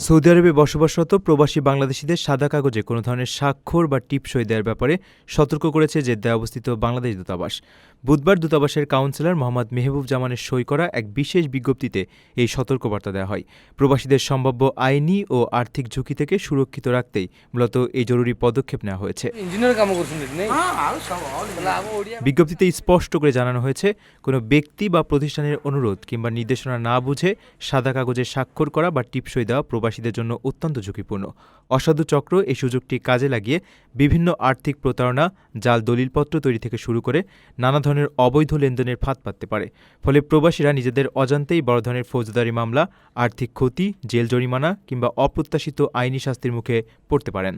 Saudi আরবে বসবাসরত প্রবাসী বাংলাদেশিদের সাদা কাগজে কোনো ধরনের স্বাক্ষর বা টিপসই দেওয়ার ব্যাপারে সতর্ক করেছে জেদ্দায় অবস্থিত বাংলাদেশ দূতাবাস। বুধবার দূতাবাসের কাউন্সিলর মোহাম্মদ মেহবুব জামানের সই করা এক বিশেষ বিজ্ঞপ্তিতে এই সতর্কবার্তা দেওয়া হয়। প্রবাসীদের সম্ভাব্য আইনি ও আর্থিক ঝুঁকি থেকে সুরক্ষিত রাখতেই মূলত এই জরুরি পদক্ষেপ নেওয়া হয়েছে। বিজ্ঞপ্তিতে স্পষ্ট করে জানানো হয়েছে, কোনো ব্যক্তি বা প্রতিষ্ঠানের অনুরোধ কিংবা নির্দেশনা না বুঝে সাদা কাগজে স্বাক্ষর করা বা টিপসই দেওয়া প্রবাসীদের জন্য অত্যন্ত ঝুঁকিপূর্ণ। অসাধু চক্র এই সুযোগটি কাজে লাগিয়ে বিভিন্ন আর্থিক প্রতারণা, জাল দলিলপত্র তৈরি থেকে শুরু করে নানা ধরনের অবৈধ লেনদেনের ফাঁদ পাততে পারে। ফলে প্রবাসীরা নিজেদের অজান্তেই বড় ধরনের ফৌজদারি মামলা, আর্থিক ক্ষতি, জেল জরিমানা কিংবা অপ্রত্যাশিত আইনি শাস্তির মুখে পড়তে পারেন।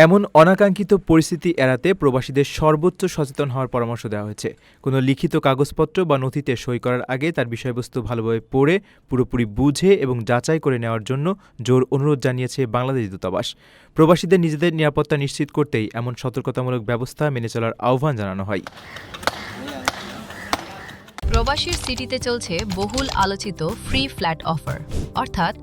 এমন অনাকাঙ্ক্ষিত পরিস্থিতি এড়াতে প্রবাসীদের সর্বোচ্চ সচেতন হওয়ার পরামর্শ দেওয়া হয়েছে। কোনো লিখিত কাগজপত্র বা নথিতে সই করার আগে তার বিষয়বস্তু ভালোভাবে পড়ে পুরোপুরি বুঝে এবং যাচাই করে নেওয়ার জন্য জোর অনুরোধ জানিয়েছে বাংলাদেশ দূতাবাস। প্রবাসীদের নিজেদের নিরাপত্তা নিশ্চিত করতেই এমন সতর্কতামূলক ব্যবস্থা মেনে চলার আহ্বান জানানো হয়। প্রবাসীর সিটিতে চলছে বহুল আলোচিত ফ্রি ফ্ল্যাট অফার, অর্থাৎ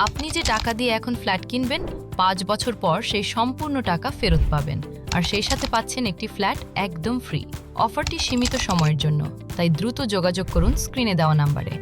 আপনি যে টাকা দিয়ে এখন ফ্ল্যাট কিনবেন 5 বছর পর সেই সম্পূর্ণ টাকা ফেরত পাবেন, আর সেই সাথে পাচ্ছেন একটি ফ্ল্যাট একদম ফ্রি। অফারটি সীমিত সময়ের জন্য, তাই দ্রুত যোগাযোগ করুন স্ক্রিনে দেওয়া নাম্বারে।